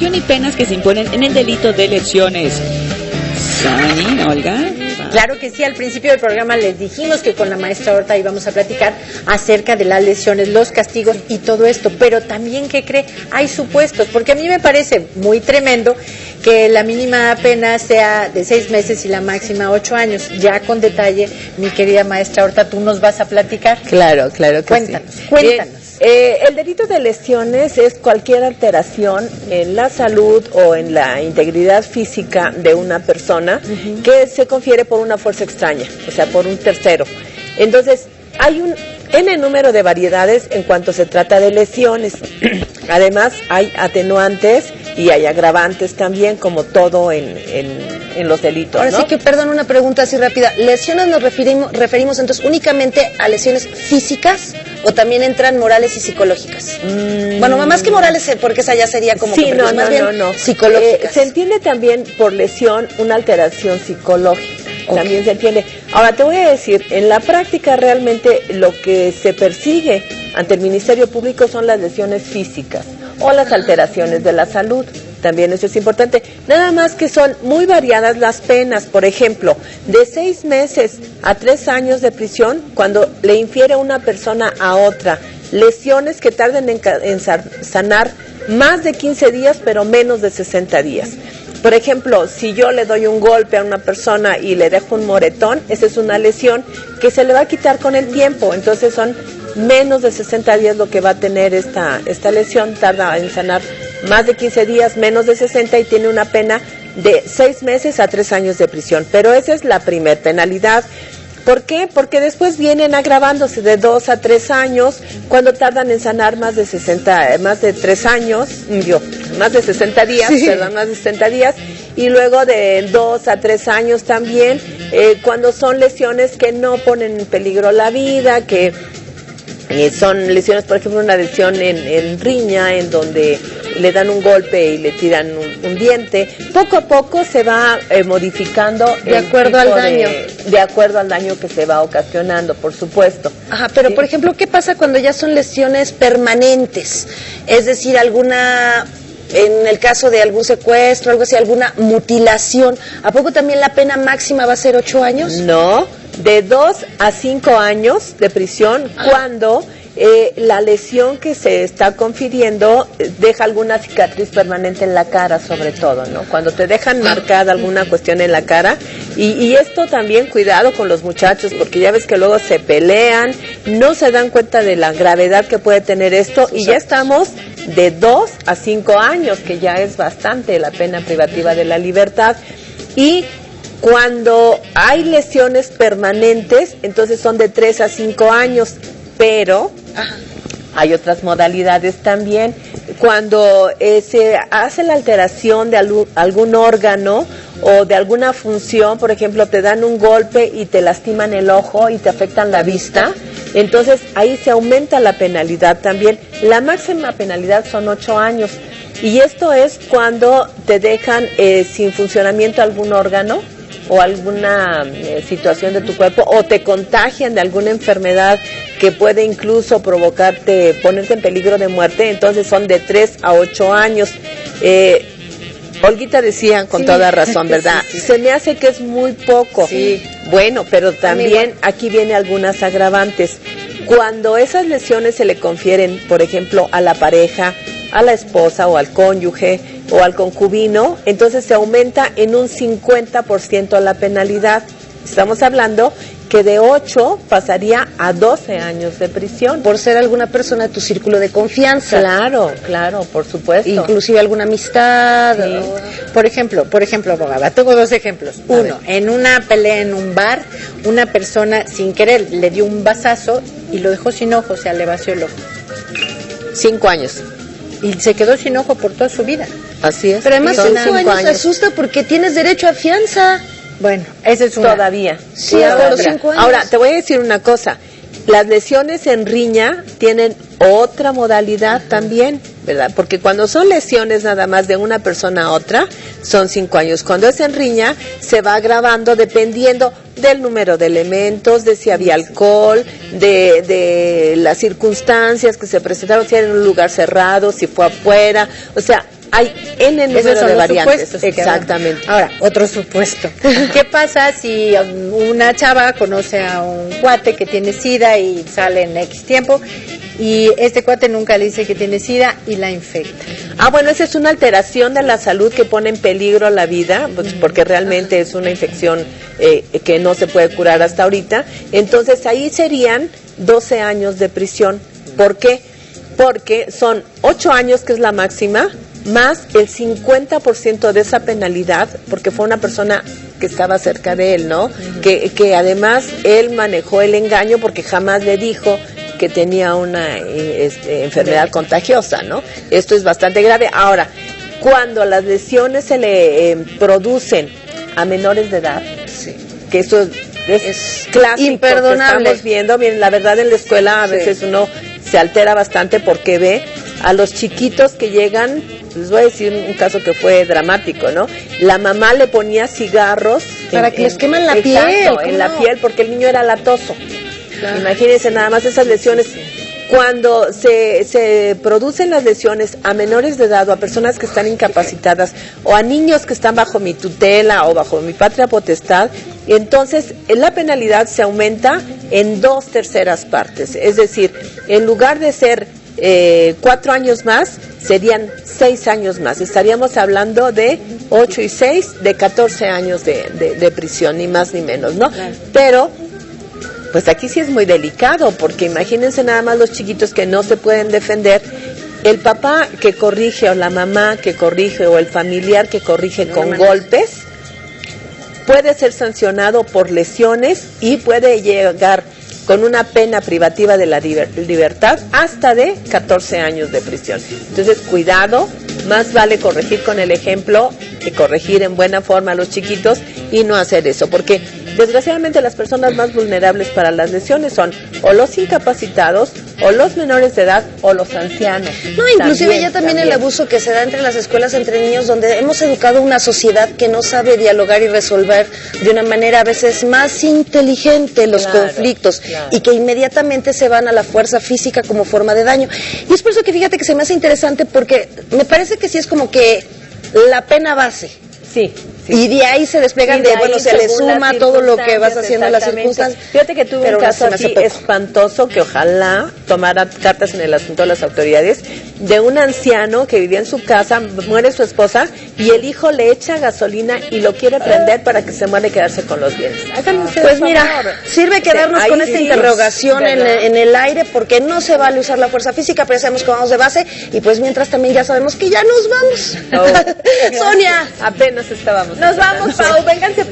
Y penas que se imponen en el delito de lesiones. ¿Sani, Olga? Claro que sí, al principio del programa les dijimos que con la maestra Horta íbamos a platicar acerca de las lesiones, los castigos y todo esto, pero también, ¿qué cree? Hay supuestos, porque a mí me parece muy tremendo que la mínima pena sea de 6 meses y la máxima 8 años. Ya con detalle, mi querida maestra Horta, tú nos vas a platicar. Claro que cuéntanos, sí. Cuéntanos. El delito de lesiones es cualquier alteración en la salud o en la integridad física de una persona que se confiere por una fuerza extraña, o sea, por un tercero. Entonces, hay un N número de variedades en cuanto se trata de lesiones. Además, hay atenuantes y hay agravantes también, como todo en los delitos. Ahora ¿no? sí que, perdón, una pregunta así rápida. ¿Lesiones nos referimos entonces únicamente a lesiones físicas o también entran morales y psicológicas? Bueno, más que morales, porque esa ya sería como sí, que más bien psicológicas. Se entiende también por lesión una alteración psicológica. Okay. También se entiende. Ahora te voy a decir, en la práctica realmente lo que se persigue ante el Ministerio Público son las lesiones físicas o las alteraciones de la salud. También eso es importante. Nada más que son muy variadas las penas. Por ejemplo, de 6 meses a 3 años de prisión cuando le infiere una persona a otra lesiones que tarden en sanar más de 15 días, pero menos de 60 días. Por ejemplo, si yo le doy un golpe a una persona y le dejo un moretón, esa es una lesión que se le va a quitar con el tiempo. Entonces son menos de 60 días lo que va a tener esta lesión, tarda en sanar más de 15 días, menos de 60 y tiene una pena de 6 meses a 3 años de prisión. Pero esa es la primer penalidad. ¿Por qué? Porque después vienen agravándose de 2 a 3 años cuando tardan en sanar más de 3 años, más de 60 días, sí. Más de 60 días, y luego de 2 a 3 años también, cuando son lesiones que no ponen en peligro la vida, que son lesiones, por ejemplo, una lesión en riña, en donde le dan un golpe y le tiran un diente. Poco a poco se va modificando de acuerdo al daño. De acuerdo al daño que se va ocasionando, por supuesto. Ajá, pero ¿sí? Por ejemplo, ¿qué pasa cuando ya son lesiones permanentes? Es decir, en el caso de algún secuestro, algo así, alguna mutilación, ¿a poco también la pena máxima va a ser 8 años? No, de 2 a 5 años de prisión cuando la lesión que se está confiriendo deja alguna cicatriz permanente en la cara, sobre todo, ¿no? Cuando te dejan marcada alguna cuestión en la cara. Y esto también, cuidado con los muchachos, porque ya ves que luego se pelean, no se dan cuenta de la gravedad que puede tener esto, y ya estamos de 2 a 5 años, que ya es bastante la pena privativa de la libertad. Y cuando hay lesiones permanentes, entonces son de 3 a 5 años, pero hay otras modalidades también. Cuando se hace la alteración de algún órgano o de alguna función, por ejemplo, te dan un golpe y te lastiman el ojo y te afectan la vista, entonces ahí se aumenta la penalidad también. La máxima penalidad son 8 años. Y esto es cuando te dejan sin funcionamiento algún órgano o alguna situación de tu cuerpo, o te contagian de alguna enfermedad que puede incluso ponerte en peligro de muerte. Entonces son de 3 a 8 años. Olguita decía con toda razón, ¿verdad? Sí. Se me hace que es muy poco. Sí. Bueno, pero también aquí viene algunas agravantes. Cuando esas lesiones se le confieren, por ejemplo, a la pareja, a la esposa o al cónyuge o al concubino, entonces se aumenta en un 50% la penalidad. Estamos hablando que de 8 pasaría a 12 años de prisión. Por ser alguna persona de tu círculo de confianza. Claro, por supuesto. Inclusive alguna amistad. Sí. Por ejemplo, abogada, tengo 2 ejemplos. Uno, en una pelea en un bar, una persona sin querer le dio un vasazo y lo dejó sin ojo, o sea, le vació el ojo. 5 años. Y se quedó sin ojo por toda su vida. Así es. Pero además 5 años asusta porque tienes derecho a fianza. Bueno, ese es una. Todavía. Sí, hasta los 5 años. Ahora, te voy a decir una cosa. Las lesiones en riña tienen otra modalidad también, ¿verdad? Porque cuando son lesiones nada más de una persona a otra, son 5 años. Cuando es en riña, se va agravando dependiendo del número de elementos, de si había alcohol, de las circunstancias que se presentaron, si era en un lugar cerrado, si fue afuera. O sea, Hay N Esos número son de los variantes. supuestos que Exactamente. hablamos. Ahora, otro supuesto. ¿Qué pasa si una chava conoce a un cuate que tiene SIDA y sale en X tiempo y este cuate nunca le dice que tiene SIDA y la infecta? Bueno, esa es una alteración de la salud que pone en peligro la vida, pues, porque realmente es una infección que no se puede curar hasta ahorita. Entonces ahí serían 12 años de prisión. ¿Por qué? Porque son 8 años, que es la máxima, más el 50% de esa penalidad, porque fue una persona que estaba cerca de él, ¿no? Que además él manejó el engaño porque jamás le dijo que tenía una enfermedad contagiosa, ¿no? Esto es bastante grave. Ahora, cuando las lesiones se le producen a menores de edad, que eso es clásico, imperdonable. que estamos viendo, bien, la verdad en la escuela a veces uno se altera bastante porque ve a los chiquitos que llegan. Les voy a decir un caso que fue dramático, ¿no? La mamá le ponía cigarros para que les queman la piel. Exacto, en la piel, porque el niño era latoso. Claro. Imagínense nada más esas lesiones. Cuando se producen las lesiones a menores de edad o a personas que están incapacitadas o a niños que están bajo mi tutela o bajo mi patria potestad, entonces la penalidad se aumenta en 2/3 partes. Es decir, en lugar de ser 4 años más, serían 6 años más. Estaríamos hablando de 8 y 6, de 14 años de prisión, ni más ni menos, ¿no? Claro. Pero pues aquí sí es muy delicado, porque imagínense nada más los chiquitos que no se pueden defender, el papá que corrige o la mamá que corrige o el familiar que corrige con golpes, puede ser sancionado por lesiones y puede llegar con una pena privativa de la libertad hasta de 14 años de prisión. Entonces, cuidado, más vale corregir con el ejemplo que corregir en buena forma a los chiquitos y no hacer eso, porque desgraciadamente las personas más vulnerables para las lesiones son o los incapacitados, o los menores de edad, o los ancianos. No, inclusive ya también el abuso que se da entre las escuelas, entre niños, donde hemos educado una sociedad que no sabe dialogar y resolver de una manera a veces más inteligente los conflictos, y que inmediatamente se van a la fuerza física como forma de daño. Y es por eso que fíjate que se me hace interesante, porque me parece que sí es como que la pena base. Sí. Y de ahí se despegan se le suma todo lo que vas haciendo en las circunstancias. Fíjate que tuve un caso así espantoso, que ojalá tomara cartas en el asunto de las autoridades, de un anciano que vivía en su casa, muere su esposa, y el hijo le echa gasolina y lo quiere prender para que se muera y quedarse con los bienes. Pues mira, sirve quedarnos con esta interrogación en el aire, porque no se vale usar la fuerza física, pero ya sabemos que vamos de base, y pues mientras también ya sabemos que ya nos vamos. Sonia. Apenas estábamos. Nos vamos, Pau, vénganse.